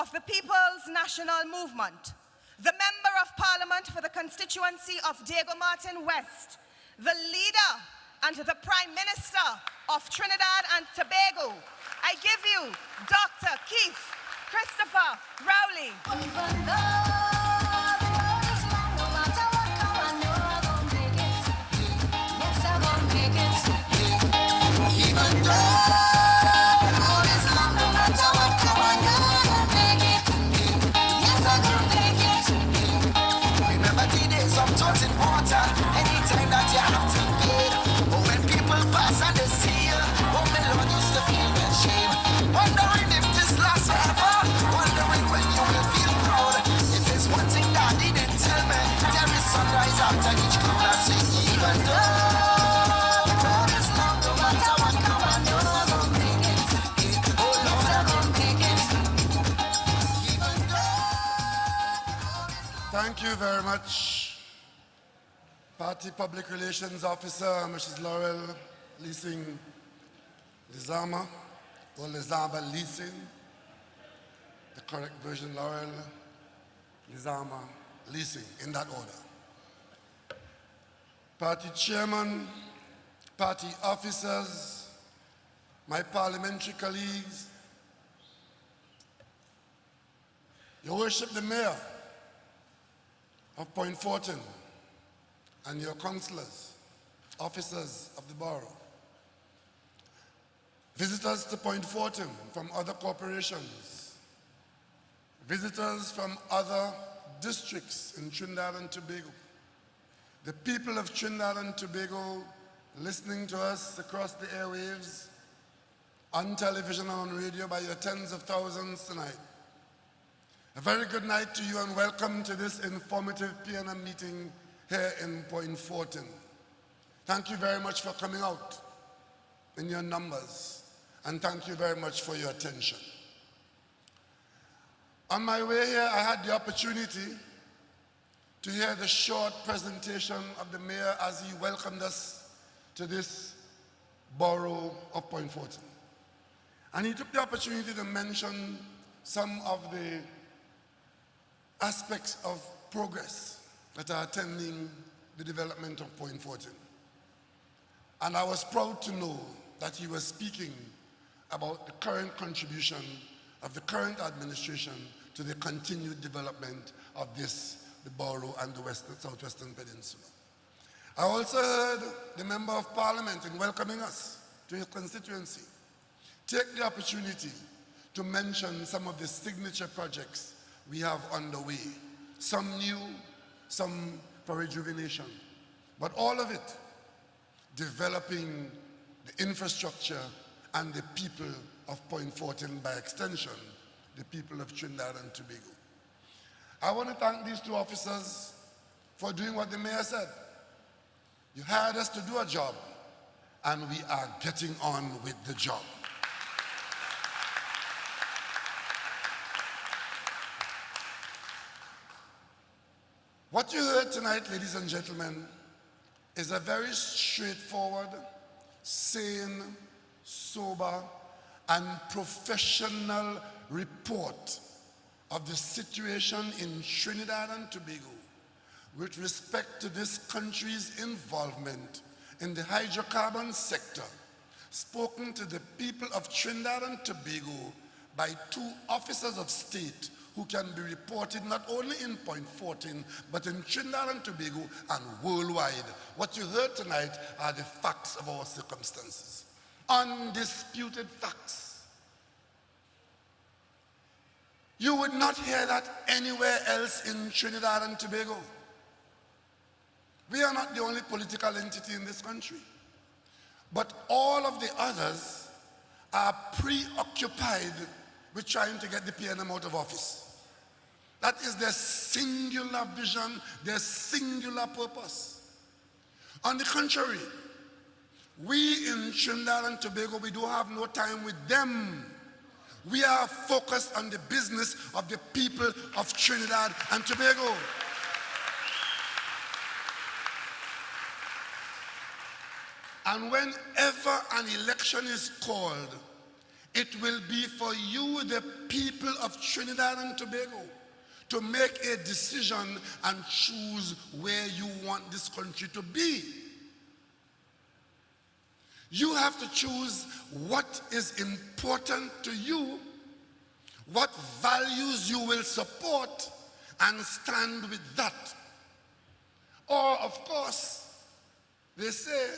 of the People's National Movement, the Member of Parliament for the constituency of Diego Martin West, the leader and the Prime Minister of Trinidad and Tobago, I give you Dr. Keith Christopher Rowley. Anytime that you have to pay, but when people pass and they see you, oh my Lord, used to feel that shame. Wondering if this lasts forever, wondering when you will feel proud. If there's one thing that he didn't tell me, there is sunrise after each cloud. I say, even though the road is long, no matter what come, I know I'm gonna make it. Oh Lord, I'm gonna make it. Even though. Thank you very much. Party Public Relations Officer, Mrs. Laurel Leasing Lizama, or Lizama Leasing, the correct version, Laurel Lizama Leasing, in that order. Party Chairman, party officers, my parliamentary colleagues, Your Worship the Mayor of Point Fortin, and your councillors, officers of the borough, visitors to Point Fortin from other corporations, visitors from other districts in Trinidad and Tobago, the people of Trinidad and Tobago listening to us across the airwaves, on television and on radio by your tens of thousands tonight. A very good night to you and welcome to this informative PNM meeting here in Point Fortin. Thank you very much for coming out in your numbers, and thank you very much for your attention. On my way here, I had the opportunity to hear the short presentation of the mayor as he welcomed us to this borough of Point Fortin. And he took the opportunity to mention some of the aspects of progress that are attending the development of Point Fortin. And I was proud to know that he was speaking about the current contribution of the current administration to the continued development of the borough and the Southwestern Peninsula. I also heard the Member of Parliament in welcoming us to his constituency take the opportunity to mention some of the signature projects we have underway, some new, some for rejuvenation, but all of it developing the infrastructure and the people of Point Fortin, by extension, the people of Trinidad and Tobago. I want to thank these two officers for doing what the mayor said. You hired us to do a job, and we are getting on with the job. What you heard tonight, ladies and gentlemen, is a very straightforward, sane, sober, and professional report of the situation in Trinidad and Tobago with respect to this country's involvement in the hydrocarbon sector, spoken to the people of Trinidad and Tobago by two officers of state who can be reported not only in Point Fortin, but in Trinidad and Tobago and worldwide. What you heard tonight are the facts of our circumstances. Undisputed facts. You would not hear that anywhere else in Trinidad and Tobago. We are not the only political entity in this country, but all of the others are preoccupied with trying to get the PNM out of office. That is their singular vision, their singular purpose. On the contrary, we in Trinidad and Tobago, we do have no time with them. We are focused on the business of the people of Trinidad and Tobago. And whenever an election is called It will be for you, the people of Trinidad and Tobago, to make a decision and choose where you want this country to be. You have to choose what is important to you, what values you will support, and stand with that. Or, of course, they say,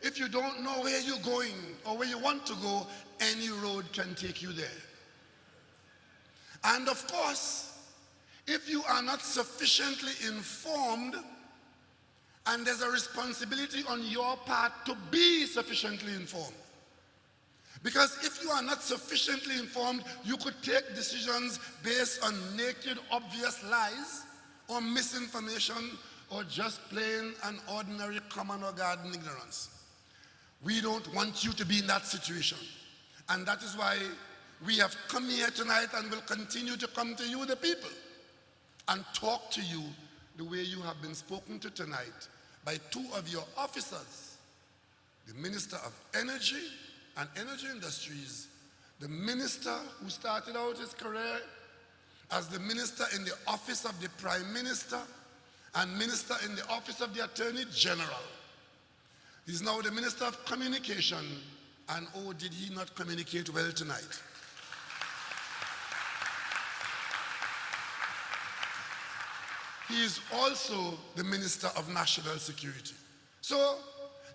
if you don't know where you're going or where you want to go, any road can take you there. And of course, if you are not sufficiently informed, and there's a responsibility on your part to be sufficiently informed. Because if you are not sufficiently informed, you could take decisions based on naked, obvious lies, or misinformation, or just plain and ordinary common or garden ignorance. We don't want you to be in that situation. And that is why we have come here tonight and will continue to come to you, the people, and talk to you the way you have been spoken to tonight by two of your officers, the Minister of Energy and Energy Industries, the minister who started out his career as the minister in the office of the Prime Minister and minister in the office of the Attorney General. He's now the Minister of Communication, and oh, did he not communicate well tonight? He is also the Minister of National Security. So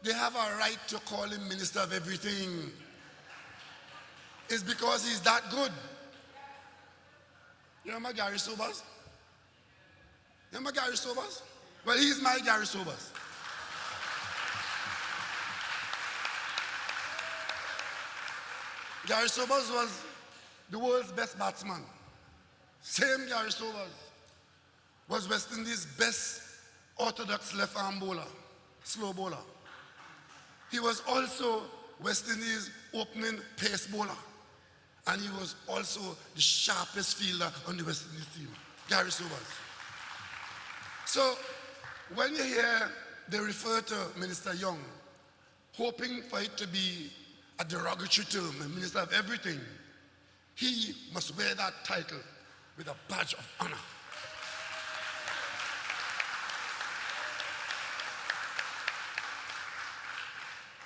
they have a right to call him Minister of Everything. It's because he's that good. You remember Gary Sobers? You remember Gary Sobers? Well, he's my Gary Sobers. Gary Sobers was the world's best batsman. Same Gary Sobers was West Indies' best orthodox left-arm bowler, slow bowler. He was also West Indies' opening pace bowler. And he was also the sharpest fielder on the West Indies team, Gary Sobers. So when you hear they refer to Minister Young, hoping for it to be a derogatory term, a minister of everything, he must wear that title with a badge of honor.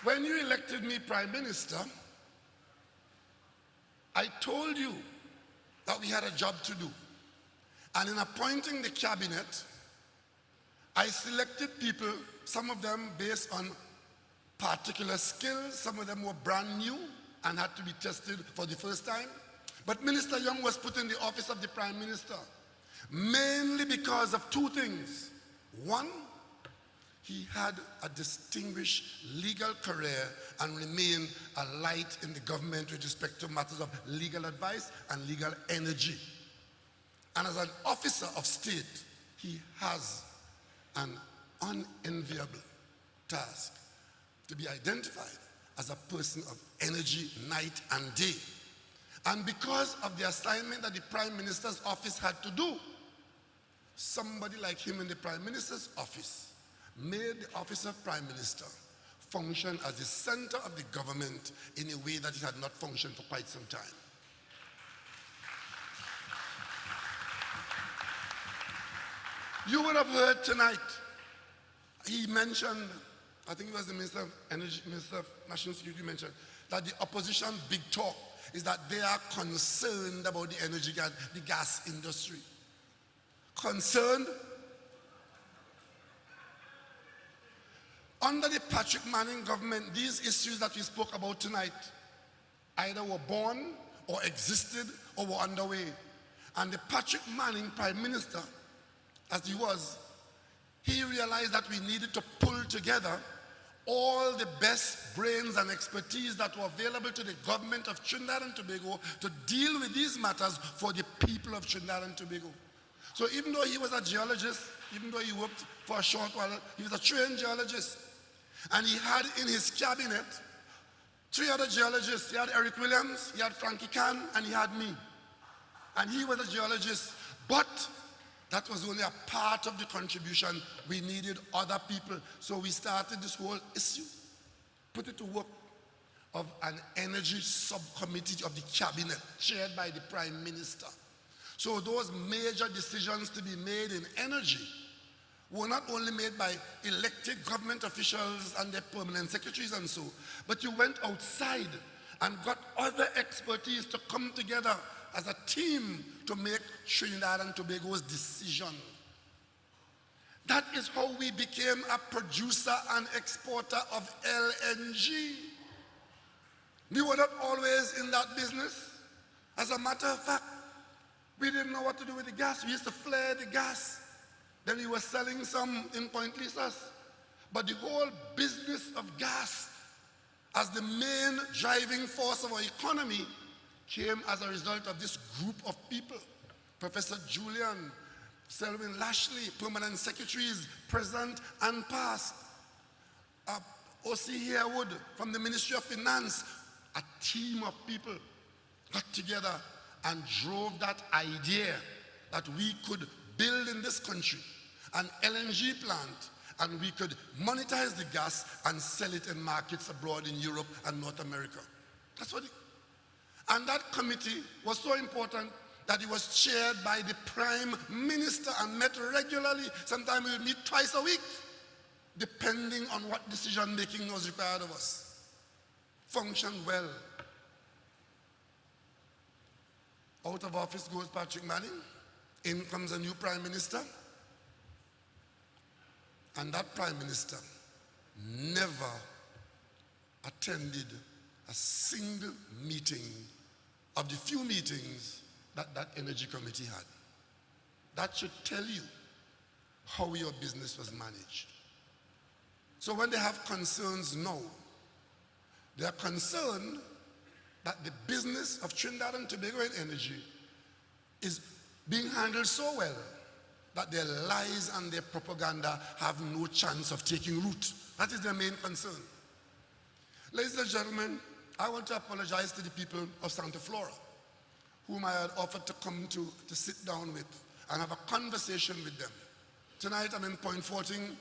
When you elected me Prime Minister, I told you that we had a job to do. And in appointing the cabinet, I selected people, some of them based on particular skills, some of them were brand new and had to be tested for the first time. But Minister Young was put in the office of the Prime Minister, mainly because of two things. One, he had a distinguished legal career and remained a light in the government with respect to matters of legal advice and legal energy. And as an officer of state, he has an unenviable task to be identified as a person of energy night and day. And because of the assignment that the Prime Minister's office had to do, somebody like him in the Prime Minister's office made the office of Prime Minister function as the center of the government in a way that it had not functioned for quite some time. You would have heard tonight, he mentioned, I think it was the Minister of Energy, Minister of National Security mentioned, that the opposition big talk is that they are concerned about the energy, the gas industry. Concerned? Under the Patrick Manning government, these issues that we spoke about tonight either were born or existed or were underway. And the Patrick Manning Prime Minister, as he was, he realized that we needed to pull together all the best brains and expertise that were available to the government of Trinidad and Tobago to deal with these matters for the people of Trinidad and Tobago. So even though he was a geologist, even though he worked for a short while, he was a trained geologist. And he had in his cabinet 3 other geologists. He had Eric Williams, he had Frankie Kahn, and he had me. And he was a geologist, but that was only a part of the contribution. We needed other people. So we started this whole issue, put it to work of an energy subcommittee of the cabinet chaired by the Prime Minister. So those major decisions to be made in energy were not only made by elected government officials and their permanent secretaries and so, but you went outside and got other expertise to come together as a team to make Trinidad and Tobago's decision. That is how we became a producer and exporter of LNG. We were not always in that business. As a matter of fact, we didn't know what to do with the gas. We used to flare the gas. Then we were selling some in Point Lisas. But the whole business of gas as the main driving force of our economy came as a result of this group of people. Professor Julian, Selwyn Lashley, permanent secretaries, present and past. O.C. Harewood from the Ministry of Finance, a team of people got together and drove that idea that we could build in this country an LNG plant and we could monetize the gas and sell it in markets abroad in Europe and North America. That's what and that committee was so important that it was chaired by the Prime Minister and met regularly. Sometimes we would meet twice a week, depending on what decision making was required of us. Functioned well. Out of office goes Patrick Manning. In comes a new Prime Minister. And that Prime Minister never attended a single meeting of the few meetings that that energy committee had. That should tell you how your business was managed. So when they have concerns now, they are concerned that the business of Trinidad and Tobago and energy is being handled so well that their lies and their propaganda have no chance of taking root. That is their main concern. Ladies and gentlemen, I want to apologize to the people of Santa Flora, whom I had offered to come to sit down with and have a conversation with them. Tonight I'm in Point Fortin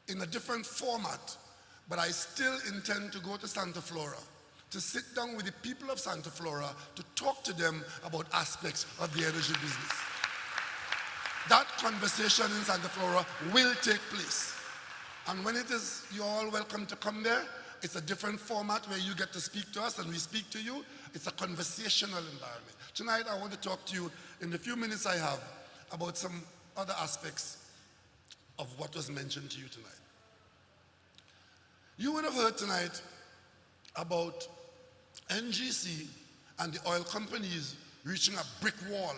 in a different format, but I still intend to go to Santa Flora to sit down with the people of Santa Flora to talk to them about aspects of the energy business. That conversation in Santa Flora will take place. And when it is, you're all welcome to come there. It's a different format where you get to speak to us and we speak to you. It's a conversational environment. Tonight I want to talk to you in the few minutes I have about some other aspects of what was mentioned to you tonight. You would have heard tonight about NGC and the oil companies reaching a brick wall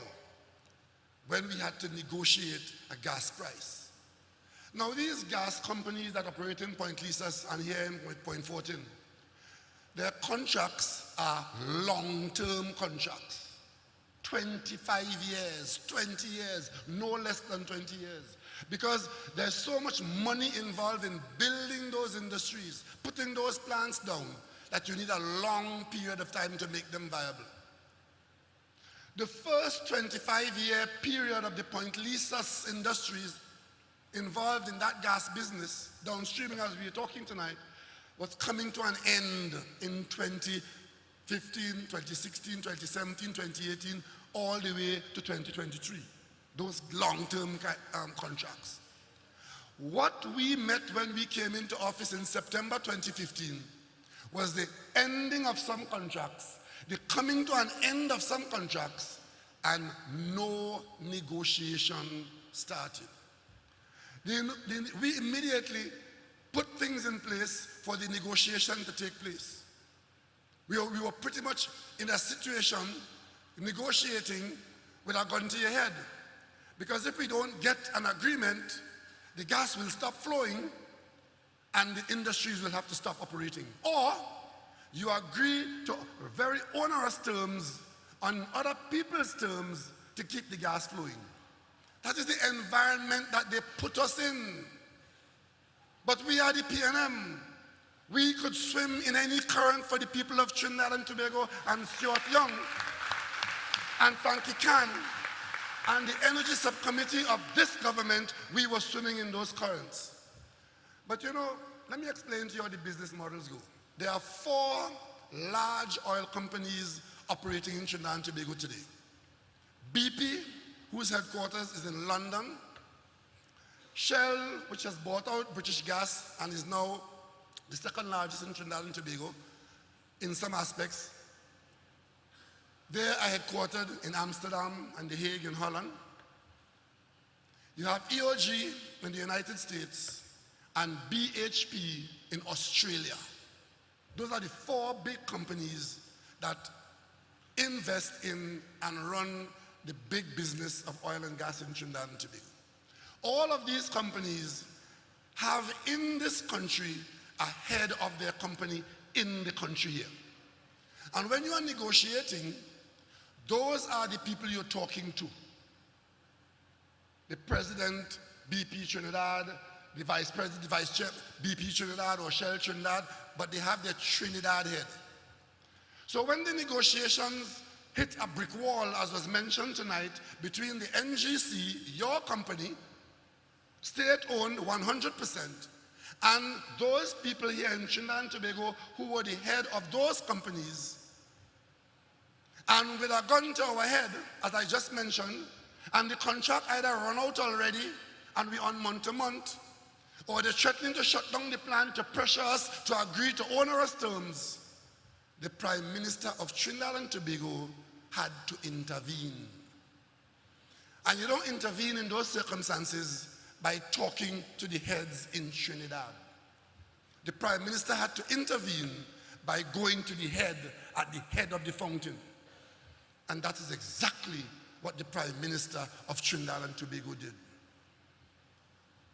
when we had to negotiate a gas price. Now these gas companies that operate in Point Lisas and here in Point Fortin, their contracts are long-term contracts. 25 years, 20 years, no less than 20 years. Because there's so much money involved in building those industries, putting those plants down, that you need a long period of time to make them viable. The first 25-year period of the Point Lisas industries involved in that gas business, downstreaming as we are talking tonight, was coming to an end in 2015, 2016, 2017, 2018, all the way to 2023. Those long-term contracts. What we met when we came into office in September 2015 was the ending of some contracts, the coming to an end of some contracts, and no negotiation started. We immediately put things in place for the negotiation to take place. We were pretty much in a situation negotiating with a gun to your head. Because if we don't get an agreement, the gas will stop flowing and the industries will have to stop operating. Or you agree to very onerous terms on other people's terms to keep the gas flowing. That is the environment that they put us in. But we are the PNM. We could swim in any current for the people of Trinidad and Tobago, and Stuart Young and Frankie Khan and the energy subcommittee of this government, we were swimming in those currents. But you know, let me explain to you how the business models go. There are four large oil companies operating in Trinidad and Tobago today. BP, whose headquarters is in London, Shell, which has bought out British Gas and is now the second largest in Trinidad and Tobago in some aspects. They are headquartered in Amsterdam and The Hague in Holland. You have EOG in the United States and BHP in Australia. Those are the four big companies that invest in and run the big business of oil and gas in Trinidad and Tobago. All of these companies have in this country a head of their company in the country here. And when you are negotiating, those are the people you're talking to. The president, BP Trinidad, the vice president, the vice chair, BP Trinidad or Shell Trinidad, but they have their Trinidad head. So when the negotiations hit a brick wall, as was mentioned tonight, between the NGC, your company, state-owned 100%, and those people here in Trinidad and Tobago who were the head of those companies, and with a gun to our head, as I just mentioned, and the contract either run out already and we're on month to month, or they're threatening to shut down the plant to pressure us to agree to onerous terms, the Prime Minister of Trinidad and Tobago had to intervene. And you don't intervene in those circumstances by talking to the heads in Trinidad. The Prime Minister had to intervene by going to the head at the head of the fountain. And that is exactly what the Prime Minister of Trinidad and Tobago did.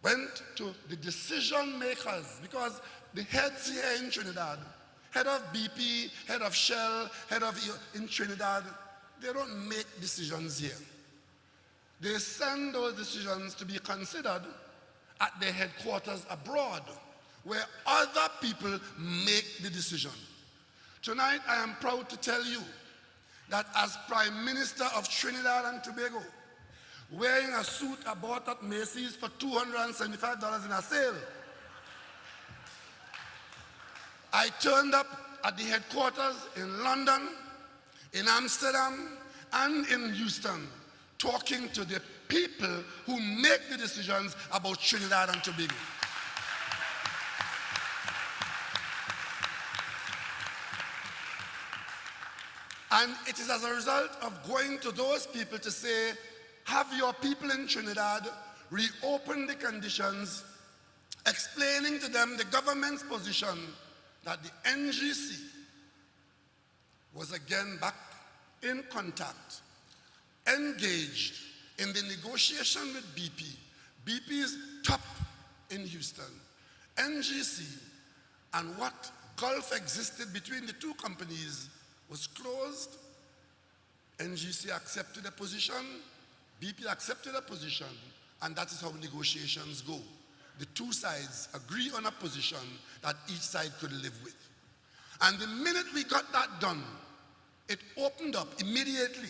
Went to the decision makers, because the heads here in Trinidad, head of BP, head of Shell, head of in Trinidad, they don't make decisions here. They send those decisions to be considered at their headquarters abroad, where other people make the decision. Tonight, I am proud to tell you that as Prime Minister of Trinidad and Tobago, wearing a suit I bought at Macy's for $275 in a sale, I turned up at the headquarters in London, in Amsterdam, and in Houston, talking to the people who make the decisions about Trinidad and Tobago. And it is as a result of going to those people to say, have your people in Trinidad reopen the conditions, explaining to them the government's position, that the NGC was again back in contact, engaged in the negotiation with BP. BP is top in Houston. NGC and what gulf existed between the two companies was closed. NGC accepted a position, BP accepted a position, and that is how negotiations go. The two sides agree on a position that each side could live with. And the minute we got that done, it opened up immediately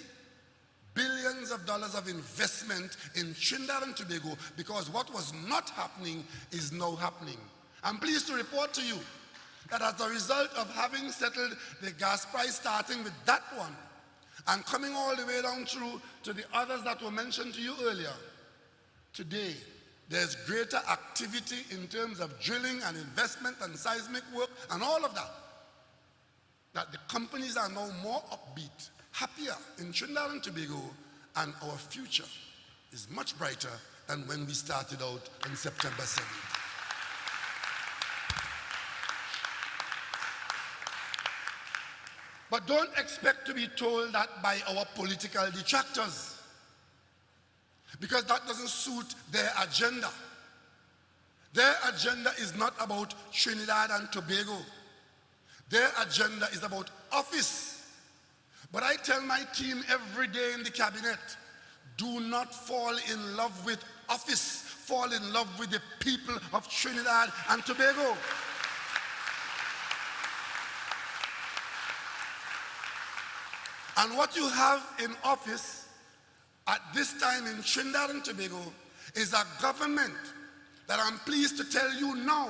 billions of dollars of investment in Trinidad and Tobago, because what was not happening is now happening. I'm pleased to report to you that as a result of having settled the gas price, starting with that one and coming all the way down through to the others that were mentioned to you earlier, today there's greater activity in terms of drilling and investment and seismic work and all of that, that the companies are now more upbeat, happier in Trinidad and Tobago, and our future is much brighter than when we started out on September 7th. But don't expect to be told that by our political detractors, because that doesn't suit their agenda. Their agenda is not about Trinidad and Tobago. Their agenda is about office. But I tell my team every day in the cabinet, do not fall in love with office, fall in love with the people of Trinidad and Tobago. And what you have in office at this time in Trinidad and Tobago is a government that I'm pleased to tell you now,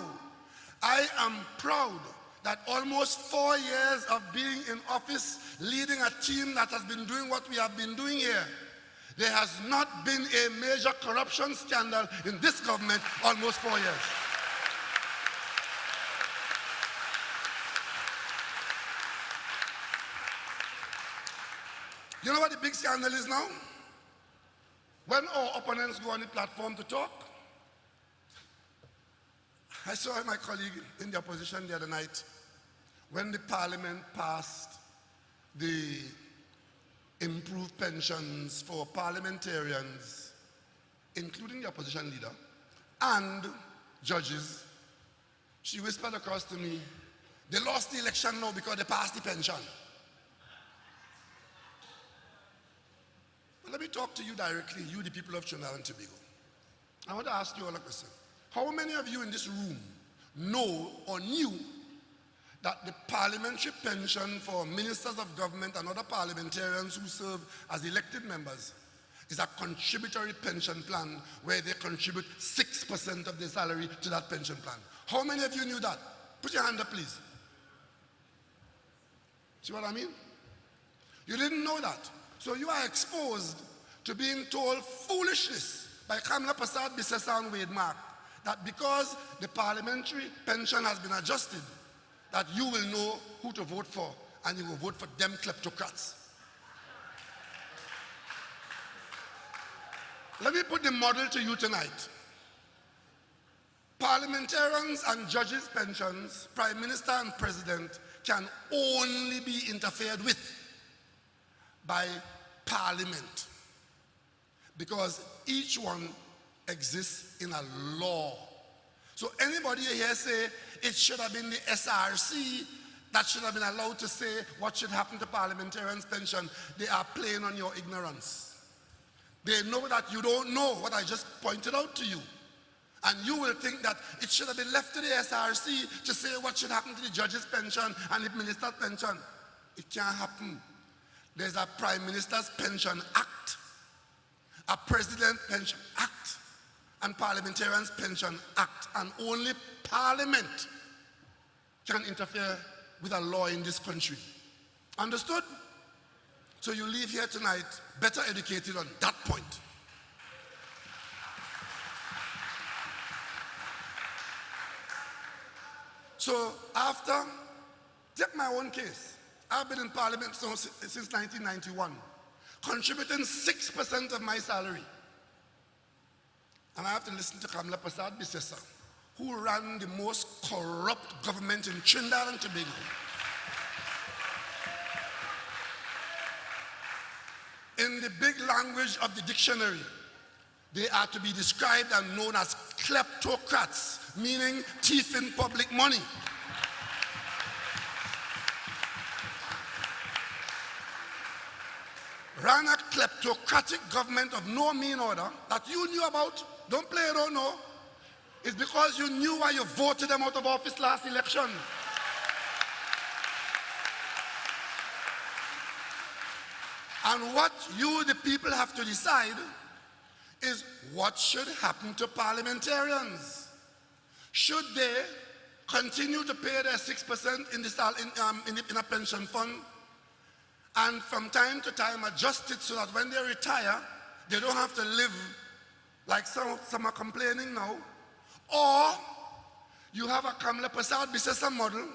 I am proud that almost 4 years of being in office, leading a team that has been doing what we have been doing here, there has not been a major corruption scandal in this government almost 4 years. You know what the big scandal is now? When our opponents go on the platform to talk, I saw my colleague in the opposition the other night, when the parliament passed the improved pensions for parliamentarians, including the opposition leader, and judges, she whispered across to me, they lost the election now because they passed the pension. But let me talk to you directly, you the people of Trinidad and Tobago. I want to ask you all a question. How many of you in this room know or knew that the parliamentary pension for ministers of government and other parliamentarians who serve as elected members is a contributory pension plan where they contribute 6% of their salary to that pension plan? How many of you knew that? Put your hand up, please. See what I mean? You didn't know that. So you are exposed to being told foolishness by Kamla Prasad Bisesa and Wade Mark that because the parliamentary pension has been adjusted, that you will know who to vote for and you will vote for them kleptocrats. Let me put the model to you tonight. Parliamentarians and judges' pensions, Prime Minister and President, can only be interfered with by Parliament, because each one exists in a law. So anybody here say it should have been the SRC that should have been allowed to say what should happen to parliamentarians' pension, they are playing on your ignorance. They know that you don't know what I just pointed out to you. And you will think that it should have been left to the SRC to say what should happen to the judge's pension and the minister's pension. It can't happen. There's a Prime Minister's Pension Act, a President Pension Act, and Parliamentarians Pension Act, and only Parliament can interfere with a law in this country. Understood? So you leave here tonight better educated on that point. So after, take my own case. I've been in Parliament since 1991, contributing 6% of my salary. And I have to listen to Kamla Prasad Bisesa, who ran the most corrupt government in Trinidad and Tobago. In the big language of the dictionary, they are to be described and known as kleptocrats, meaning thief in public money. Ran a kleptocratic government of no mean order that you knew about. Don't play around, no. It's because you knew why you voted them out of office last election. And what you, the people, have to decide is what should happen to parliamentarians. Should they continue to pay their 6% in a pension fund, and from time to time adjust it so that when they retire, they don't have to live like some are complaining now? Or you have a Kamla Prasad Bisesa model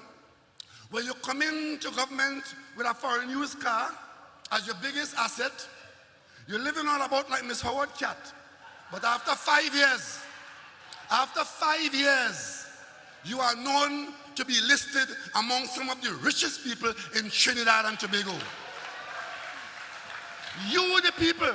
where you come into government with a foreign used car as your biggest asset. You're living all about like Miss Howard Cat. But after 5 years, you are known to be listed among some of the richest people in Trinidad and Tobago. You, the people,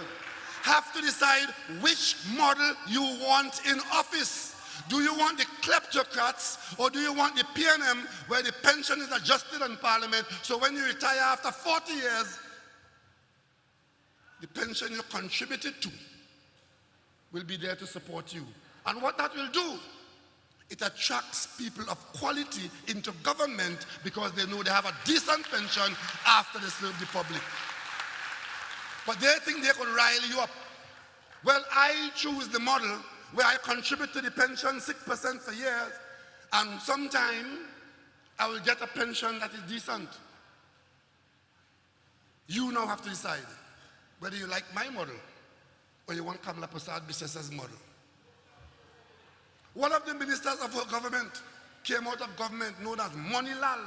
have to decide which model you want in office. Do you want the kleptocrats or do you want the PNM where the pension is adjusted in Parliament, so when you retire after 40 years, the pension you contributed to will be there to support you? And what that will do, it attracts people of quality into government because they know they have a decent pension after they serve the public. But they think they could rile you up. Well, I choose the model where I contribute to the pension 6% for years, and sometime I will get a pension that is decent. You now have to decide whether you like my model or you want Kamala Prasad-Bissessa's model. One of the ministers of her government came out of government known as Monilal.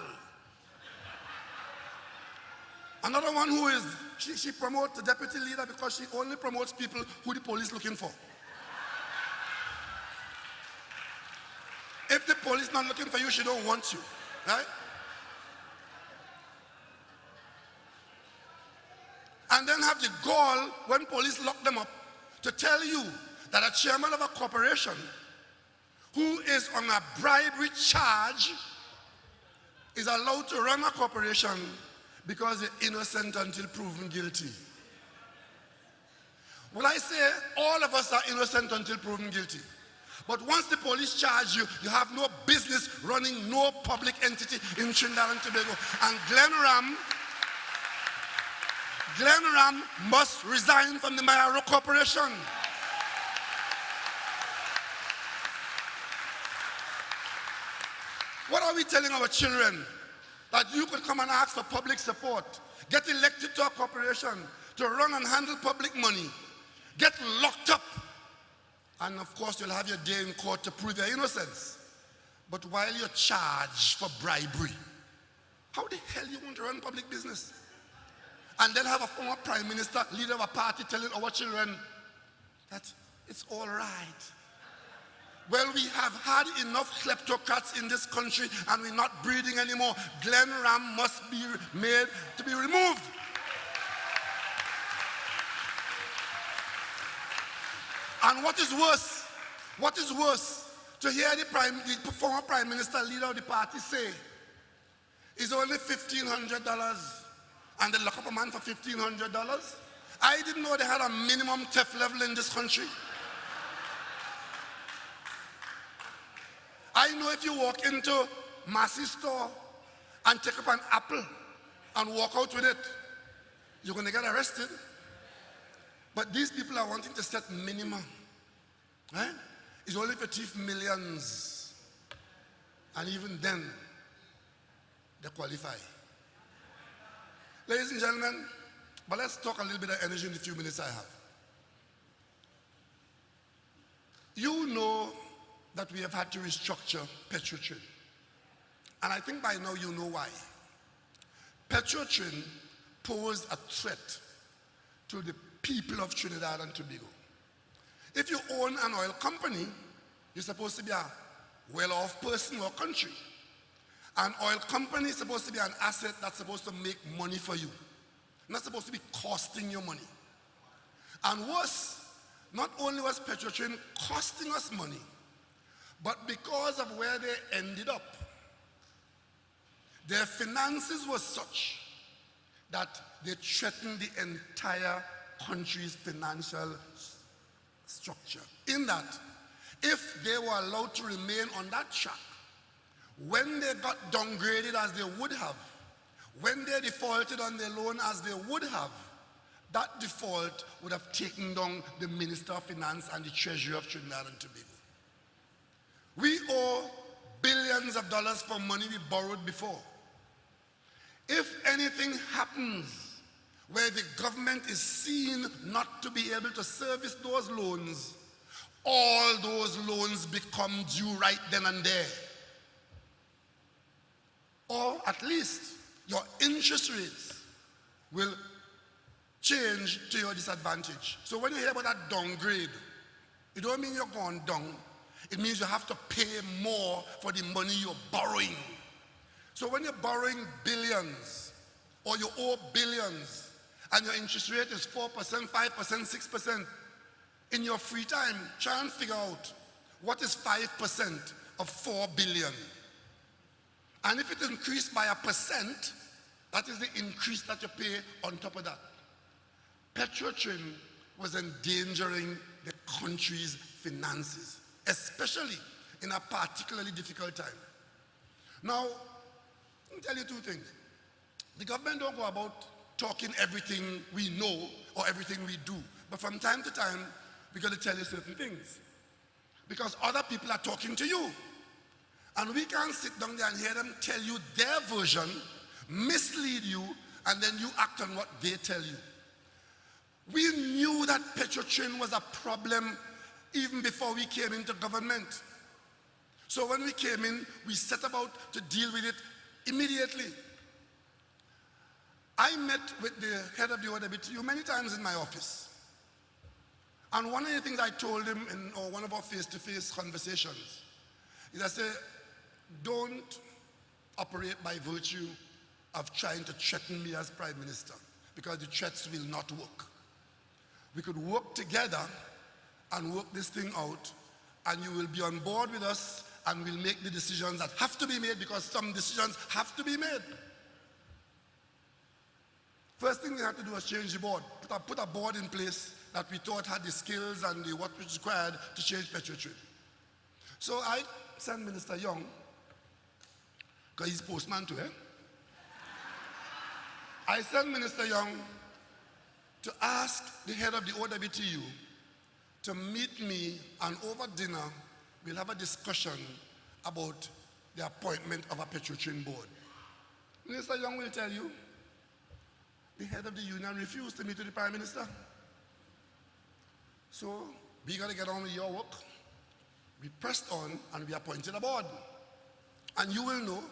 Another one who is, she promotes the deputy leader because she only promotes people who the police looking for. If the police not looking for you, she don't want you, right? And then have the gall, when police lock them up, to tell you that a chairman of a corporation who is on a bribery charge is allowed to run a corporation because they're innocent until proven guilty. When I say all of us are innocent until proven guilty, but once the police charge you, you have no business running no public entity in Trinidad and Tobago. And Glen Ram must resign from the Mayaro Corporation. What are we telling our children? That you could come and ask for public support, get elected to a corporation, to run and handle public money, get locked up, and of course you'll have your day in court to prove your innocence. But while you're charged for bribery, how the hell you want to run public business? And then have a former prime minister, leader of a party, telling our children that it's all right. Well, we have had enough kleptocrats in this country and we're not breeding anymore. Glen Ram must be made to be removed. And what is worse, to hear the former prime minister, leader of the party say, is only $1,500 and they lock up a man for $1,500? I didn't know they had a minimum theft level in this country. I know if you walk into Massey's store and take up an apple and walk out with it, you're going to get arrested. But these people are wanting to set minimum. Right? It's only for thief millions. And even then, they qualify. Ladies and gentlemen, but let's talk a little bit of energy in the few minutes I have. You know that we have had to restructure Petrotrin. And I think by now you know why. Petrotrin posed a threat to the people of Trinidad and Tobago. If you own an oil company, you're supposed to be a well-off person or country. An oil company is supposed to be an asset that's supposed to make money for you, not supposed to be costing you money. And worse, not only was Petrotrin costing us money, but because of where they ended up, their finances were such that they threatened the entire country's financial structure. In that, if they were allowed to remain on that track, when they got downgraded as they would have, when they defaulted on their loan as they would have, that default would have taken down the Minister of Finance and the Treasurer of Trinidad and Tobago. We owe billions of dollars for money we borrowed before. If anything happens where the government is seen not to be able to service those loans, all those loans become due right then and there. Or at least your interest rates will change to your disadvantage. So when you hear about that downgrade, it don't mean you're going down. It means you have to pay more for the money you're borrowing. So when you're borrowing billions, or you owe billions, and your interest rate is 4%, 5%, 6%, in your free time, try and figure out what is 5% of 4 billion. And if it increased by 1%, that is the increase that you pay on top of that. Petrotrin was endangering the country's finances, especially in a particularly difficult time. Now, let me tell you two things. The government don't go about talking everything we know or everything we do. But from time to time, we got to tell you certain things. Because other people are talking to you. And we can't sit down there and hear them tell you their version, mislead you, and then you act on what they tell you. We knew that Petrotrin was a problem even before we came into government. So when we came in, we set about to deal with it immediately. I met with the head of the OWTU many times in my office. And one of the things I told him in one of our face-to-face conversations is I said, don't operate by virtue of trying to threaten me as Prime Minister, because the threats will not work. We could work together and work this thing out, and you will be on board with us, and we'll make the decisions that have to be made, because some decisions have to be made. First thing we had to do was change the board, put a board in place that we thought had the skills and what was required to change Petrotrin. So I sent Minister Young, because he's postman too, I sent Minister Young to ask the head of the OWTU to meet me, and over dinner, we'll have a discussion about the appointment of a Petrotrin board. Minister Young will tell you, the head of the union refused to meet with the Prime Minister. So we got to get on with your work. We pressed on and we appointed a board. And you will know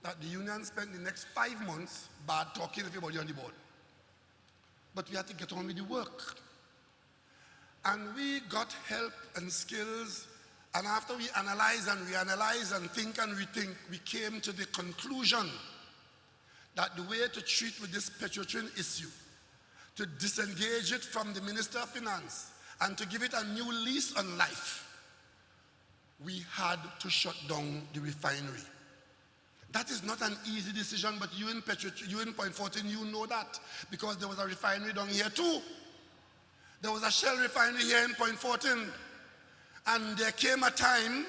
that the union spent the next 5 months bad talking everybody on the board. But we had to get on with the work. And we got help and skills, and after we analyze and reanalyze and think and rethink, we came to the conclusion that the way to treat with this Petrotrin issue, to disengage it from the Minister of Finance and to give it a new lease on life, we had to shut down the refinery. That is not an easy decision, but you in Point Fortin, you know that, because there was a refinery down here too. There was a Shell refinery here in Point Fortin, and there came a time,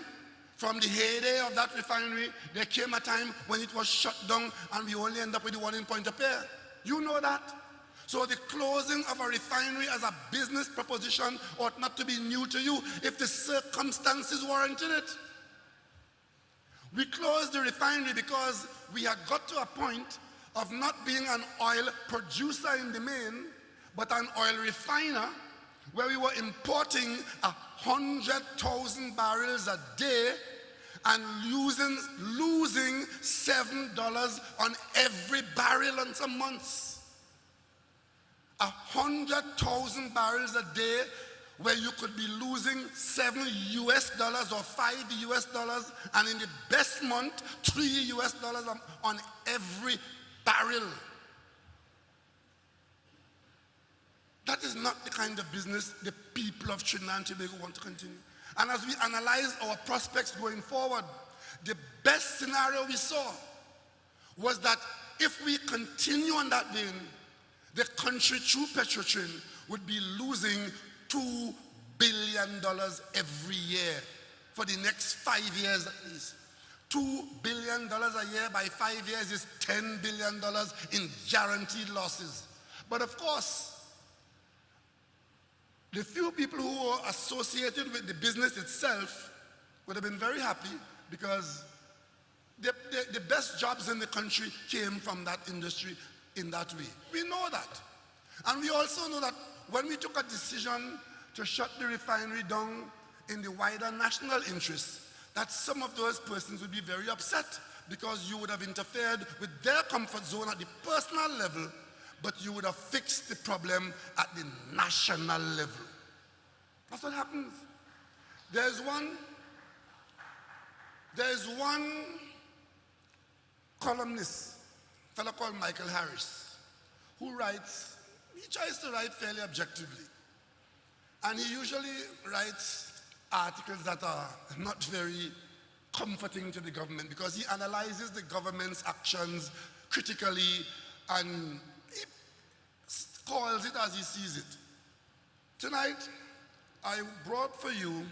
from the heyday of that refinery, there came a time when it was shut down and we only end up with the one in Pointe-à-Pierre. You know that. So the closing of a refinery as a business proposition ought not to be new to you if the circumstances warranted it. We closed the refinery because we had got to a point of not being an oil producer in the main, but an oil refiner, where we were importing 100,000 barrels a day and losing $7 on every barrel on some months. 100,000 barrels a day, where you could be losing $7 or $5, and in the best month, $3 on every barrel. That is not the kind of business the people of Trinidad and Tobago want to continue. And as we analyzed our prospects going forward, the best scenario we saw was that if we continue on that vein, the country through Petrotrin would be losing $2 billion every year for the next 5 years at least. $2 billion a year by 5 years is $10 billion in guaranteed losses. But of course, the few people who were associated with the business itself would have been very happy, because the best jobs in the country came from that industry in that way. We know that. And we also know that when we took a decision to shut the refinery down in the wider national interest, that some of those persons would be very upset, because you would have interfered with their comfort zone at the personal level, but you would have fixed the problem at the national level. That's what happens. There's one columnist, a fellow called Michael Harris, who writes, he tries to write fairly objectively. And he usually writes articles that are not very comforting to the government, because he analyzes the government's actions critically and he calls it as he sees it. Tonight, I brought for you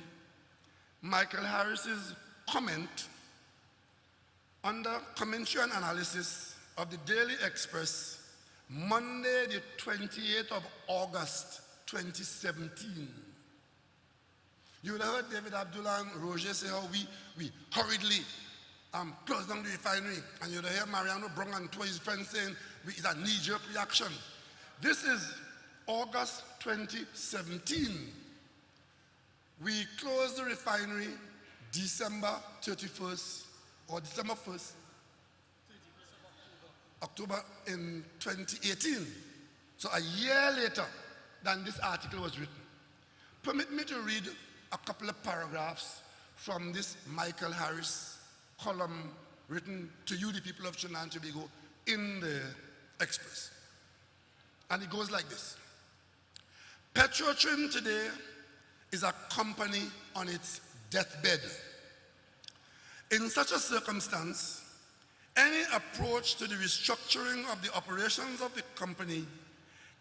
Michael Harris's comment under commentary and analysis of the Daily Express, Monday the 28th of August, 2017. You would have heard David Abdullah and Roger say how we hurriedly closed down the refinery. And you would have heard Mariano Brong and two of his friends saying it's a knee-jerk reaction. This is August 2017. We closed the refinery December 31st or December 1st, October in 2018. So a year later than this article was written. Permit me to read a couple of paragraphs from this Michael Harris column written to you, the people of Trinidad and Tobago, in the Express. And it goes like this. Petrotrin today is a company on its deathbed. In such a circumstance, any approach to the restructuring of the operations of the company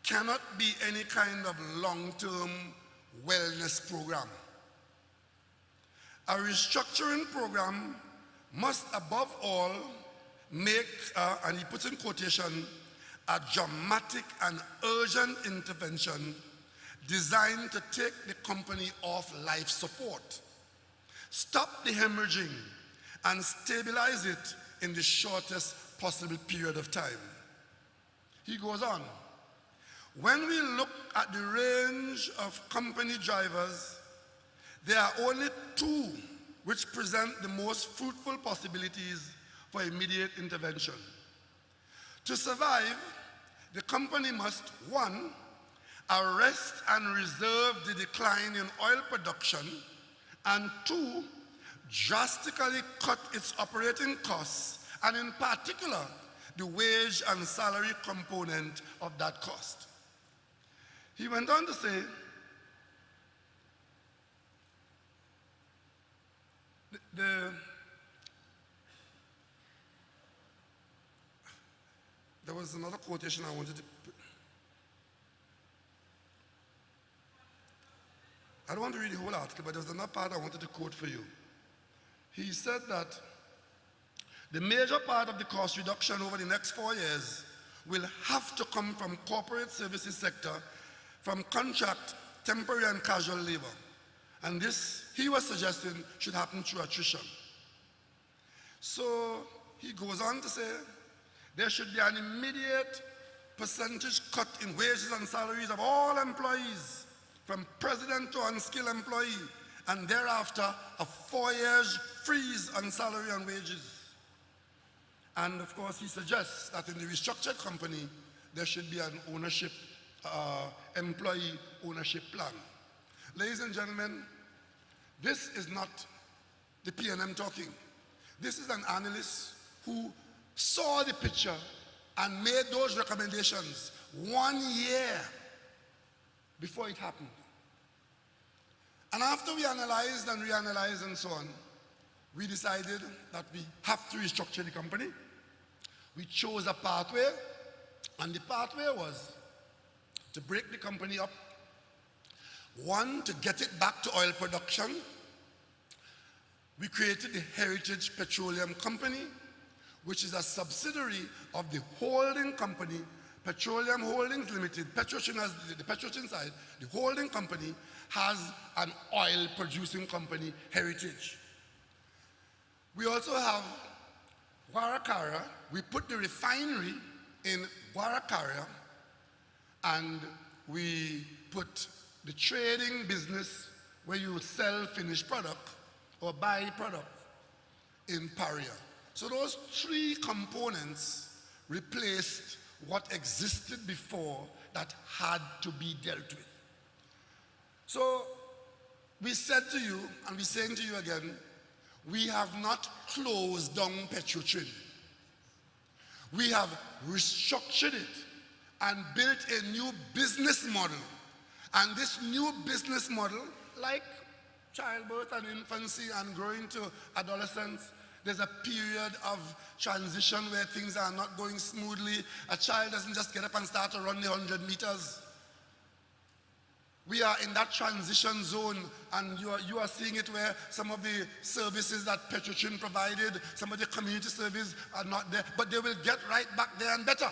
cannot be any kind of long-term wellness program. A restructuring program must above all make, and he puts in quotation, a dramatic and urgent intervention designed to take the company off life support, stop the hemorrhaging, and stabilize it in the shortest possible period of time. He goes on, when we look at the range of company drivers, there are only two which present the most fruitful possibilities for immediate intervention. To survive, the company must, one, arrest and reserve the decline in oil production, and two, drastically cut its operating costs, and in particular, the wage and salary component of that cost. He went on to say, there was another quotation I wanted to put. I don't want to read the whole article, but there's another part I wanted to quote for you. He said that the major part of the cost reduction over the next 4 years will have to come from corporate services sector, from contract, temporary and casual labor. And this, he was suggesting, should happen through attrition. So he goes on to say, there should be an immediate percentage cut in wages and salaries of all employees, from president to unskilled employee, and thereafter a 4 years freeze on salary and wages. And of course he suggests that in the restructured company, there should be an ownership, employee ownership plan. Ladies and gentlemen, this is not the PNM talking. This is an analyst who saw the picture and made those recommendations 1 year before it happened. And after we analyzed and reanalyzed and so on, we decided that we have to restructure the company. We chose a pathway, and the pathway was to break the company up. One, to get it back to oil production. We created the Heritage Petroleum Company, which is a subsidiary of the holding company, Petroleum Holdings Limited. Petrotrin has the Petrotrin side. The holding company has an oil producing company, Heritage. We also have Guaracara. We put the refinery in Guaracara, and we put the trading business where you sell finished product or buy product in Paria. So those three components replaced what existed before that had to be dealt with. So we said to you, and we're saying to you again, we have not closed down Petrotrin. We have restructured it and built a new business model. And this new business model, like childbirth and infancy and growing to adolescence, there's a period of transition where things are not going smoothly. A child doesn't just get up and start to run the 100 meters. We are in that transition zone, and you are seeing it where some of the services that Petrotrin provided, some of the community services are not there, but they will get right back there and better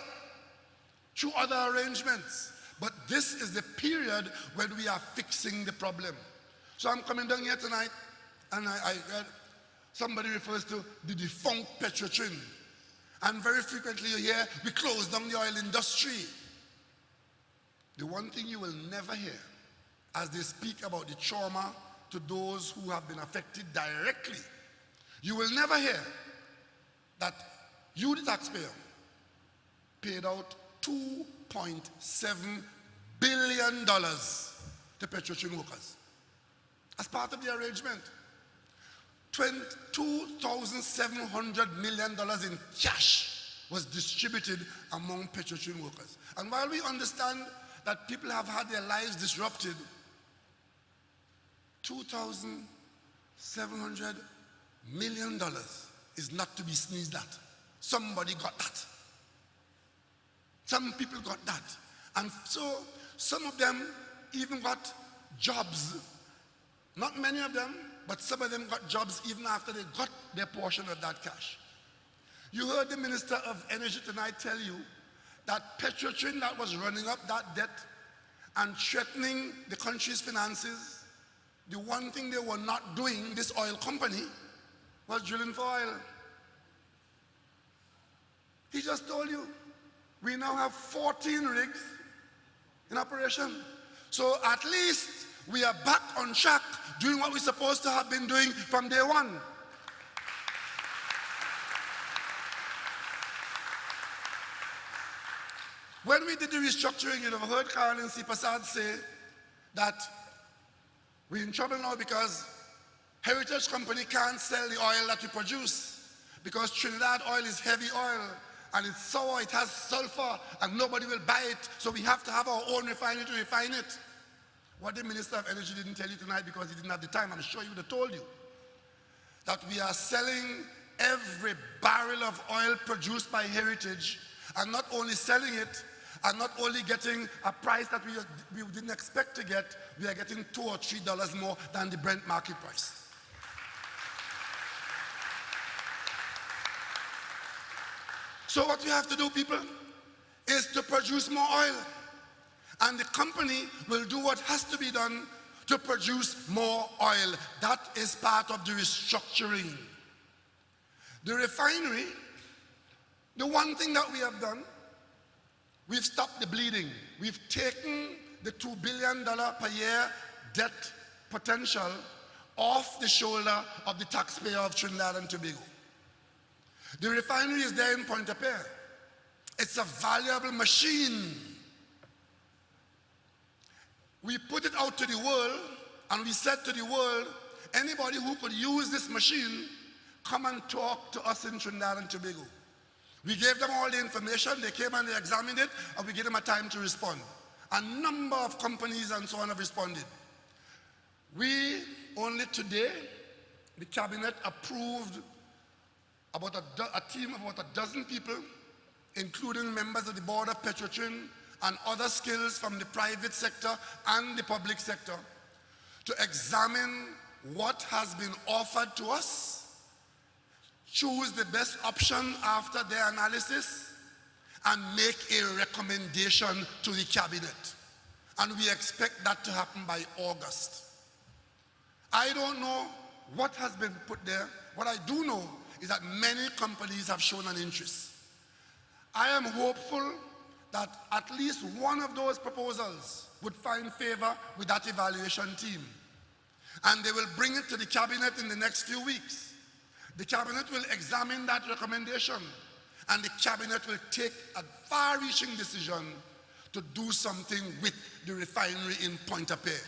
through other arrangements. But this is the period when we are fixing the problem. So I'm coming down here tonight, and I read somebody refers to the defunct Petrotrin. And very frequently you hear, we close down the oil industry. The one thing you will never hear, as they speak about the trauma to those who have been affected directly, you will never hear that you, the taxpayer, paid out $2.7 billion to Petrotrin workers as part of the arrangement. $2,700 million in cash was distributed among Petrotrin workers. And while we understand that people have had their lives disrupted, $2,700 million is not to be sneezed at. Somebody got that. Some people got that. And so some of them even got jobs. Not many of them, but some of them got jobs even after they got their portion of that cash. You heard the Minister of Energy tonight tell you that Petrotrin, that was running up that debt and threatening the country's finances, the one thing they were not doing, this oil company, was drilling for oil. He just told you, we now have 14 rigs in operation. So at least we are back on track doing what we're supposed to have been doing from day one. When we did the restructuring, you know, I heard Caroline C. Prasad say that we're in trouble now because Heritage Company can't sell the oil that we produce because Trinidad oil is heavy oil and it's sour, it has sulfur, and nobody will buy it, so we have to have our own refinery to refine it. What the Minister of Energy didn't tell you tonight because he didn't have the time, I'm sure he would have told you, that we are selling every barrel of oil produced by Heritage, and not only selling it, and not only getting a price that we didn't expect to get, we are getting $2 or $3 more than the Brent market price. So what we have to do, people, is to produce more oil. And the company will do what has to be done to produce more oil. That is part of the restructuring. The refinery, the one thing that we have done, we've stopped the bleeding. We've taken the $2 billion per year debt potential off the shoulder of the taxpayer of Trinidad and Tobago. The refinery is there in Pointe-à-Pierre. It's a valuable machine. We put it out to the world, and we said to the world, anybody who could use this machine, come and talk to us in Trinidad and Tobago. We gave them all the information, they came and they examined it, and we gave them a time to respond. A number of companies and so on have responded. We, only today, the cabinet approved about a team of about a dozen people, including members of the board of Petrotrin and other skills from the private sector and the public sector, to examine what has been offered to us, choose the best option after their analysis, and make a recommendation to the cabinet. And we expect that to happen by August. I don't know what has been put there. What I do know is that many companies have shown an interest. I am hopeful that at least one of those proposals would find favor with that evaluation team. And they will bring it to the cabinet in the next few weeks. The cabinet will examine that recommendation, and the cabinet will take a far-reaching decision to do something with the refinery in Pointe-à-Pierre.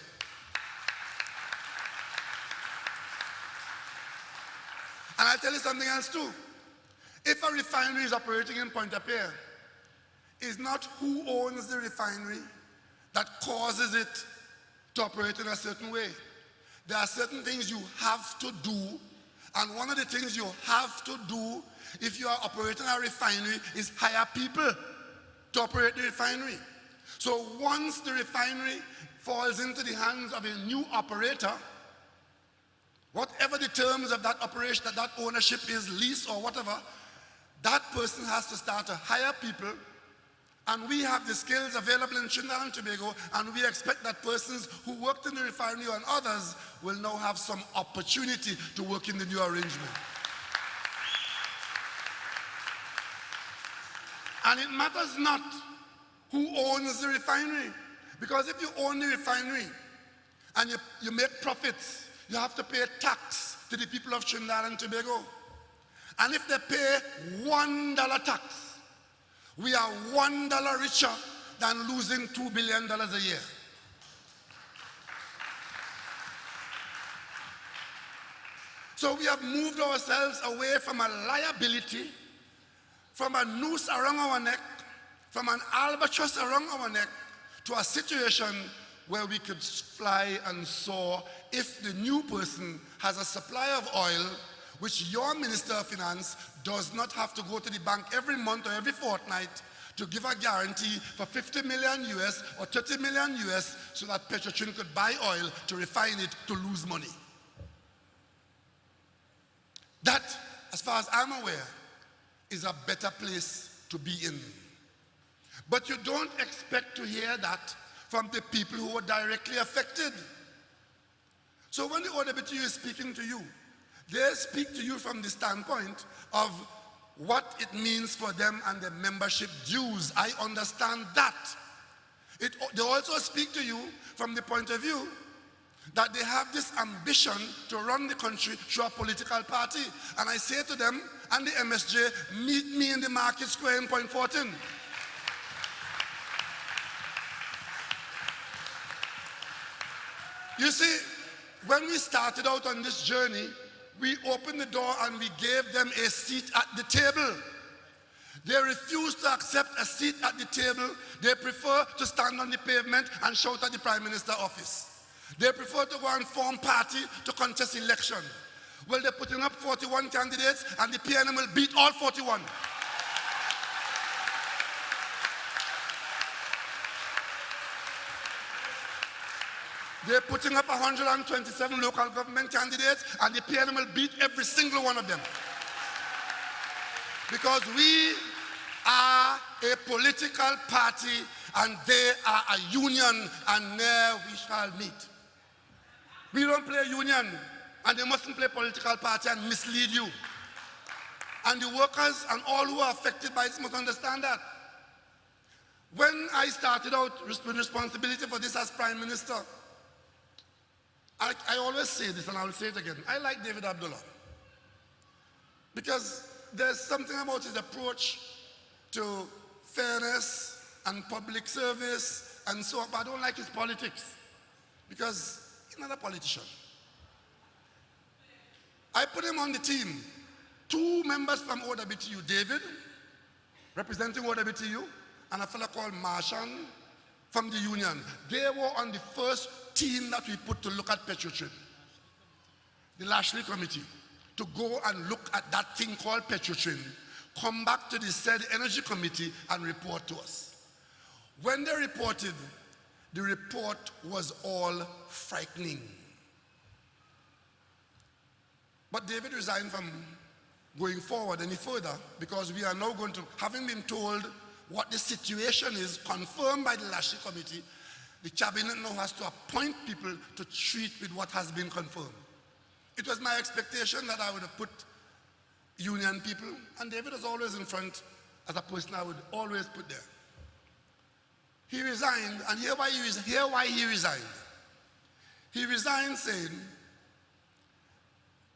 And I'll tell you something else too. If a refinery is operating in Pointe-à-Pierre, it's not who owns the refinery that causes it to operate in a certain way. There are certain things you have to do, and one of the things you have to do if you are operating a refinery is hire people to operate the refinery. So once the refinery falls into the hands of a new operator, whatever the terms of that operation, that ownership is, lease or whatever, that person has to start to hire people And we have the skills available in Trinidad and Tobago, and we expect that persons who worked in the refinery and others will now have some opportunity to work in the new arrangement. And it matters not who owns the refinery, because if you own the refinery and you make profits, you have to pay tax to the people of Trinidad and Tobago. And if they pay $1 tax, we are $1 richer than losing $2 billion a year. So we have moved ourselves away from a liability, from a noose around our neck, from an albatross around our neck, to a situation where we could fly and soar if the new person has a supply of oil, which your Minister of Finance does not have to go to the bank every month or every fortnight to give a guarantee for 50 million US or 30 million US so that Petrotrin could buy oil to refine it to lose money. That, as far as I'm aware, is a better place to be in. But you don't expect to hear that from the people who are directly affected. So when the OWTU is speaking to you, they speak to you from the standpoint of what it means for them and their membership dues. I understand that. They also speak to you from the point of view that they have this ambition to run the country through a political party. And I say to them and the MSJ, meet me in the market square in Point Fortin. You see, when we started out on this journey, we opened the door and we gave them a seat at the table. They refused to accept a seat at the table. They prefer to stand on the pavement and shout at the Prime Minister's office. They prefer to go and form party to contest election. Well, they're putting up 41 candidates and the PNM will beat all 41. They're putting up 127 local government candidates and the PNM will beat every single one of them. Because we are a political party and they are a union, and there we shall meet. We don't play union and they mustn't play political party and mislead you. And the workers and all who are affected by this must understand that. When I started out with responsibility for this as Prime Minister, I always say this and I will say it again. I like David Abdullah because there's something about his approach to fairness and public service and so on, but I don't like his politics because he's not a politician. I put him on the team. 2 members from OWTU, David, representing OWTU, and a fellow called Marshan from the union. They were on the first team that we put to look at Petrotrin, the Lashley Committee, to go and look at that thing called Petrotrin, come back to the said Energy Committee and report to us. When they reported, the report was all frightening. But David resigned from going forward any further because we are now going to, having been told what the situation is, confirmed by the Lashley Committee, the cabinet now has to appoint people to treat with what has been confirmed. It was my expectation that I would have put union people, and David was always in front as a person I would always put there. He resigned, and hear why he resigned. He resigned saying,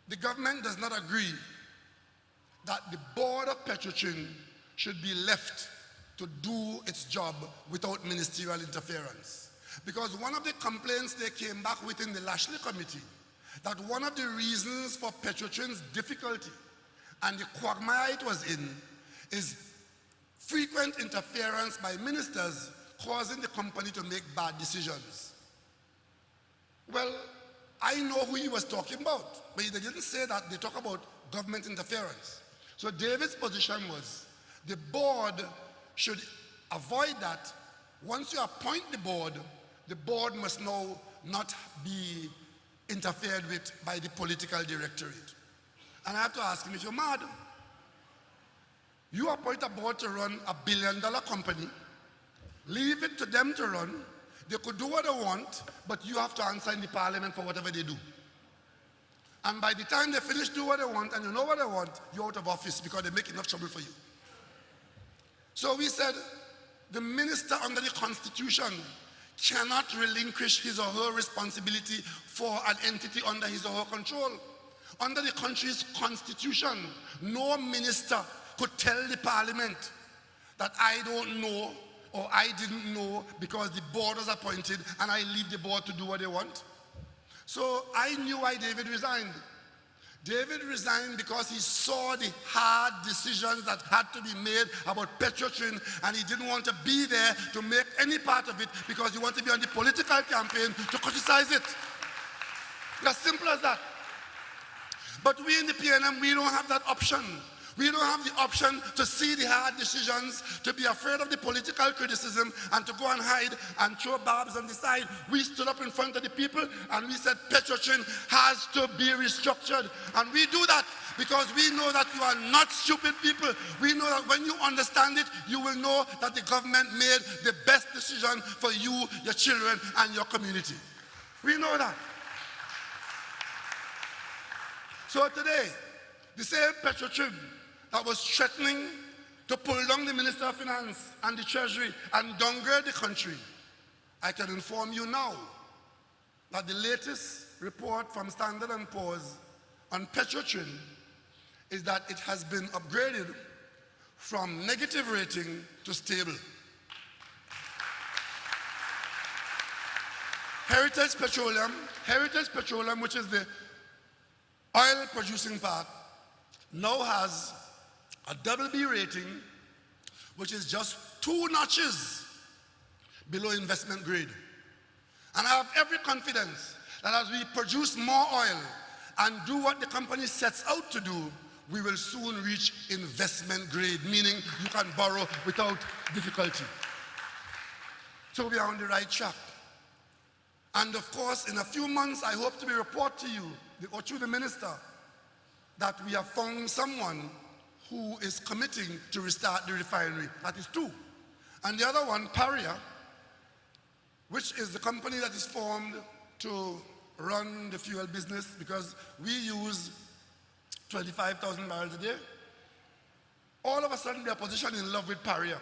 the government does not agree that the board of Petrotrin should be left to do its job without ministerial interference. Because one of the complaints they came back with in the Lashley Committee, that one of the reasons for Petrotrin's difficulty and the quagmire it was in is frequent interference by ministers causing the company to make bad decisions. Well, I know who he was talking about, but they didn't say that. They talk about government interference. So David's position was the board should avoid that. Once you appoint the board must now not be interfered with by the political directorate. And I have to ask him, if you're mad, you appoint a board to run $1 billion company Leave it to them to run. They could do what they want, but you have to answer in the parliament for whatever they do. And by the time they finish doing what they want, and you know what they want, you're out of office because they make enough trouble for you. So we said, the minister under the Constitution cannot relinquish his or her responsibility for an entity under his or her control. Under the country's constitution, no minister could tell the parliament that I don't know or I didn't know because the board was appointed and I leave the board to do what they want. So I knew why David resigned. David resigned because he saw the hard decisions that had to be made about Petrotrin, and he didn't want to be there to make any part of it because he wanted to be on the political campaign to criticize it. It's as simple as that. But we in the PNM, we don't have that option. We don't have the option to see the hard decisions, to be afraid of the political criticism, and to go and hide and throw barbs on the side. We stood up in front of the people and we said Petrotrin has to be restructured. And we do that because we know that you are not stupid people. We know that when you understand it, you will know that the government made the best decision for you, your children, and your community. We know that. So today, the same Petrotrin that was threatening to pull down the Minister of Finance and the Treasury and downgrade the country, I can inform you now that the latest report from Standard & Poor's on Petrotrin is that it has been upgraded from negative rating to stable. Heritage Petroleum, which is the oil producing part, now has a BB rating, which is just 2 notches below investment grade. And I have every confidence that as we produce more oil and do what the company sets out to do, we will soon reach investment grade, meaning you can borrow without difficulty. So we are on the right track. And of course, in a few months, I hope to report to you, or through the minister, that we have found someone who is committing to restart the refinery. That is 2. And the other one, Paria, which is the company that is formed to run the fuel business, because we use 25,000 barrels a day. All of a sudden, they are positioned in love with Paria.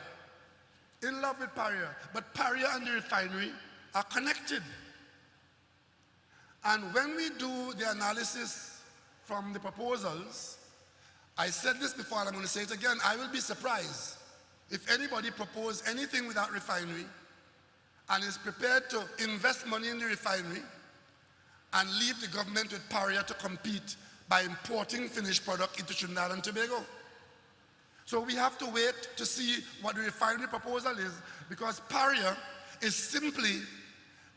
In love with Paria. But Paria and the refinery are connected. And when we do the analysis from the proposals, I said this before and I'm going to say it again, I will be surprised if anybody proposes anything with that refinery and is prepared to invest money in the refinery and leave the government with Paria to compete by importing finished product into Trinidad and Tobago. So we have to wait to see what the refinery proposal is, because Paria is simply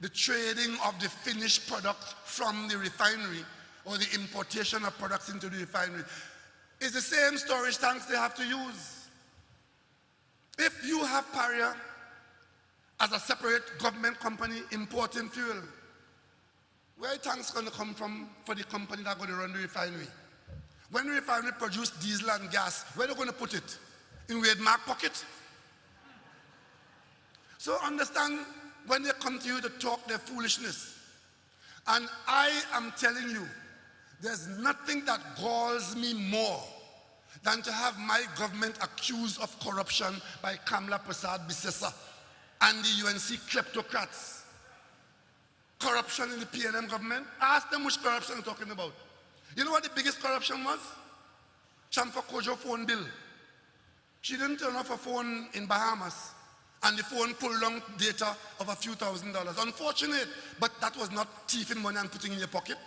the trading of the finished product from the refinery or the importation of products into the refinery. It's the same storage tanks they have to use. If you have Paria as a separate government company importing fuel, where are tanks going to come from for the company that's going to run the refinery? When the refinery produces diesel and gas, where are they going to put it? In Wade Mark pocket? So understand, when they come to you to talk their foolishness, and I am telling you, there's nothing that galls me more than to have my government accused of corruption by Kamla Prasad Bisesa and the UNC kleptocrats. Corruption in the PNM government? Ask them which corruption I'm talking about. You know what the biggest corruption was? Chamfa Kojo phone bill. She didn't turn off her phone in Bahamas, and the phone pulled down data of a few $1,000s. Unfortunate, but that was not thieving money and putting in your pocket.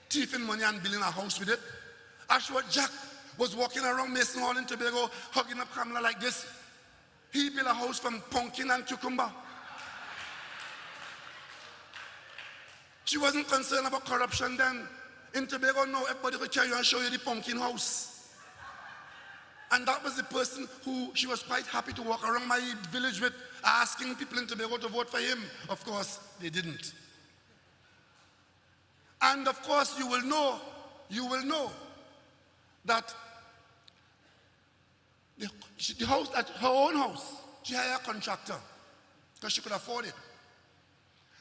Thieving money and building a house with it. Ashworth Jack was walking around Mason Hall in Tobago, hugging up Kamala like this. He built a house from pumpkin and cucumber. She wasn't concerned about corruption then. In Tobago, no, everybody could carry you and show you the pumpkin house. And that was the person who she was quite happy to walk around my village with, asking people in Tobago to vote for him. Of course, they didn't. And of course, you will know that the house, at her own house, she hired a contractor because she could afford it.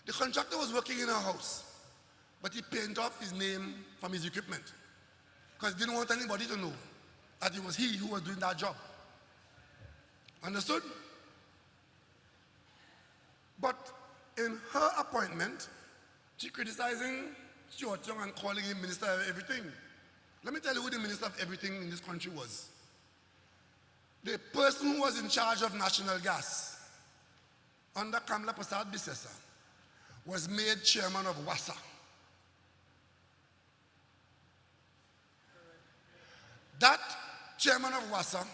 The contractor was working in her house, but he painted off his name from his equipment because he didn't want anybody to know that it was he who was doing that job. Understood? But in her appointment, she criticizing Stuart Young and calling him Minister of Everything. Let me tell you who the Minister of Everything in this country was. The person who was in charge of national gas under Kamla Prasad Bisesa was made chairman of WASA. That chairman of WASA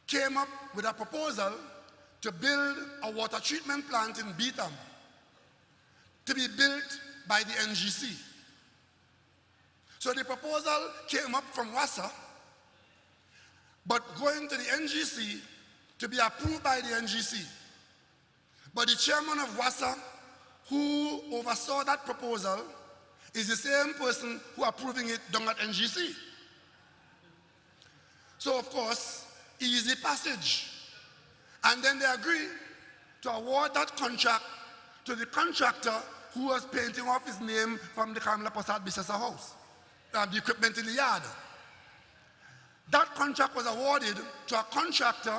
came up with a proposal to build a water treatment plant in Beetham to be built by the NGC. So the proposal came up from WASA, but going to the NGC to be approved by the NGC. But the chairman of WASA who oversaw that proposal is the same person who approving it down at NGC. So of course, easy passage. And then they agree to award that contract to the contractor who was painting off his name from the Kamla Prasad Bisesa house, the equipment in the yard. That contract was awarded to a contractor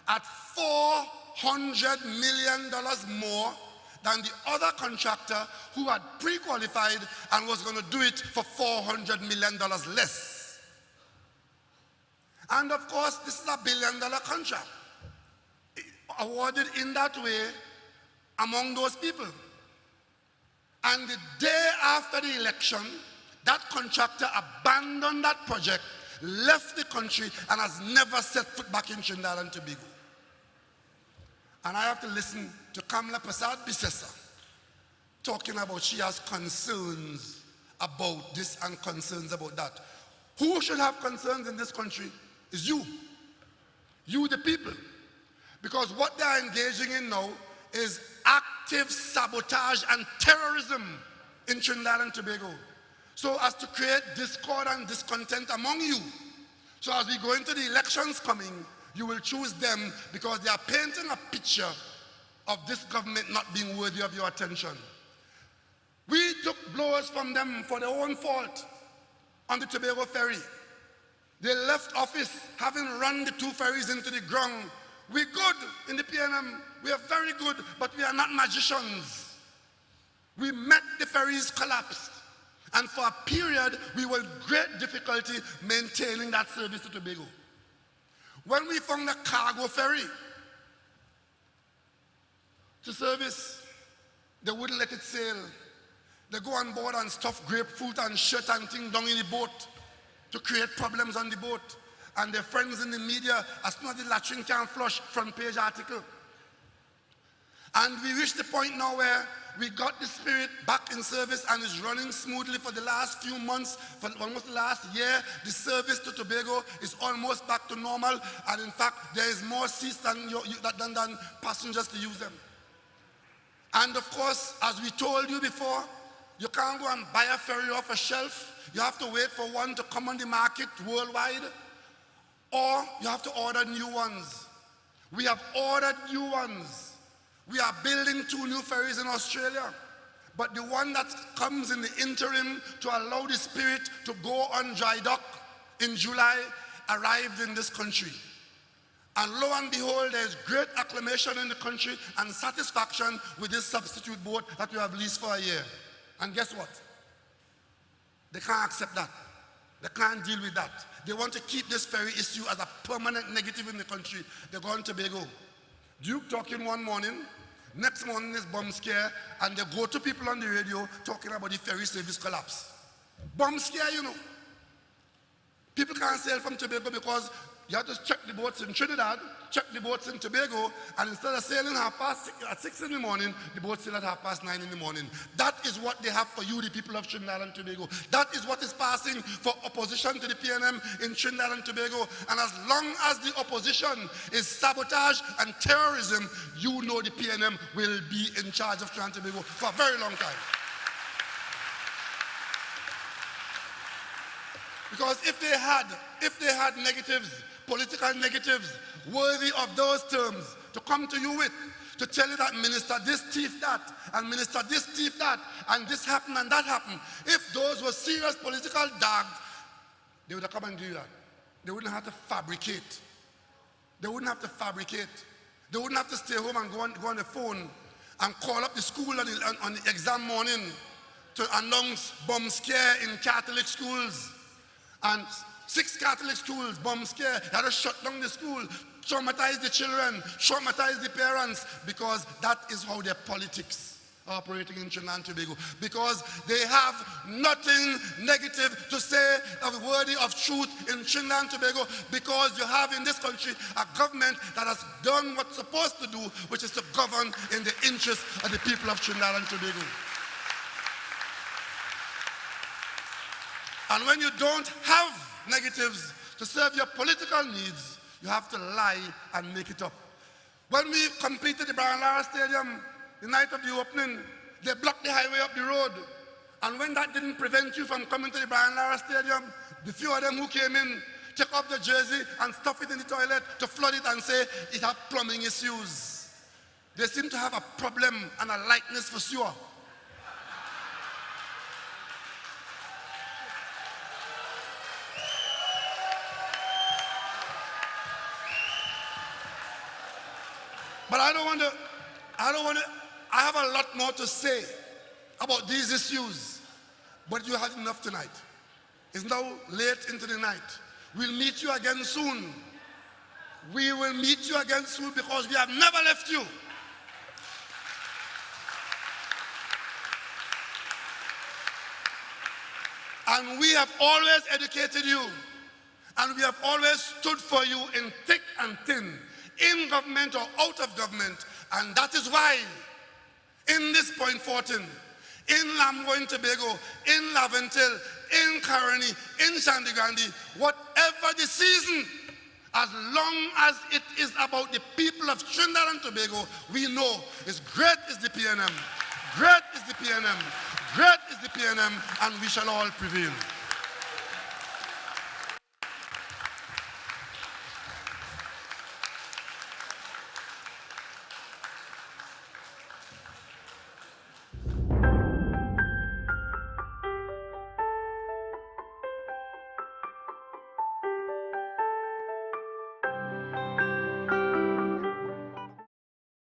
at $400 million more than the other contractor who had pre-qualified and was going to do it for $400 million less. And of course, this is a $1 billion contract awarded in that way among those people. And the day after the election, that contractor abandoned that project, left the country, and has never set foot back in Trinidad and Tobago. And I have to listen to Kamla Prasad Bisesa talking about she has concerns about this and concerns about that. Who should have concerns in this country is you. You, the people. Because what they are engaging in now is active sabotage and terrorism in Trinidad and Tobago, so as to create discord and discontent among you. So as we go into the elections coming, you will choose them because they are painting a picture of this government not being worthy of your attention. We took blows from them for their own fault on the Tobago ferry. They left office having run the 2 ferries into the ground. We're good in the PNM. We are very good, but we are not magicians. We met the ferries collapsed. And for a period, we were great difficulty maintaining that service to Tobago. When we found a cargo ferry to service, they wouldn't let it sail. They go on board and stuff grapefruit and shit and things down in the boat to create problems on the boat. And their friends in the media, as soon as the latrine can flush, front page article. And we reached the point now where we got the spirit back in service and is running smoothly for the last few months, for almost the last year. The service to Tobago is almost back to normal, and in fact, there is more seats than passengers to use them. And of course, as we told you before, you can't go and buy a ferry off a shelf. You have to wait for one to come on the market worldwide, or you have to order new ones. We have ordered new ones. We are building 2 new ferries in Australia, but the one that comes in the interim to allow the spirit to go on dry dock in July arrived in this country. And lo and behold, there's great acclamation in the country and satisfaction with this substitute boat that we have leased for a year. And guess what? They can't accept that. They can't deal with that. They want to keep this ferry issue as a permanent negative in the country. They're going to Tobago. Duke talking one morning, next morning is bomb scare, and they go to people on the radio talking about the ferry service collapse. Bomb scare, you know. People can't sail from Tobago because you have to check the boats in Trinidad, check the boats in Tobago, and instead of sailing at 6 in the morning, the boat sail at 9:30 in the morning. That is what they have for you, the people of Trinidad and Tobago. That is what is passing for opposition to the PNM in Trinidad and Tobago. And as long as the opposition is sabotage and terrorism, you know the PNM will be in charge of Trinidad and Tobago for a very long time. Because if they had negatives, political negatives, worthy of those terms to come to you with, to tell you that minister this thief that, and minister this thief that, and this happened and that happened. If those were serious political dogs, they would have come and do that. They wouldn't have to fabricate. They wouldn't have to fabricate. They wouldn't have to stay home and go on the phone and call up the school on the exam morning to announce bomb scare in Catholic schools. And 6 Catholic schools, bomb scare. They had to shut down the school, traumatize the children, traumatize the parents, because that is how their politics are operating in Trinidad and Tobago. Because they have nothing negative to say that is worthy of truth in Trinidad and Tobago, because you have in this country a government that has done what's supposed to do, which is to govern in the interest of the people of Trinidad and Tobago. And when you don't have negatives to serve your political needs, you have to lie and make it up. When we completed the Brian Lara Stadium, the night of the opening, they blocked the highway up the road. And when that didn't prevent you from coming to the Brian Lara Stadium, the few of them who came in, took off the jersey and stuff it in the toilet to flood it and say it had plumbing issues. They seem to have a problem and a likeness for sewer. But I have a lot more to say about these issues, but you had enough tonight. It's now late into the night. We'll meet you again soon. We will meet you again soon, because we have never left you. And we have always educated you, and we have always stood for you in thick and thin, in government or out of government. And that is why in this Point Fortin, in Lambo and Tobago, in Laventil, in Caroni, in Shandigrandi, whatever the season, as long as it is about the people of Trinidad and Tobago, we know is great is the PNM, great is the PNM, great is the PNM, and we shall all prevail.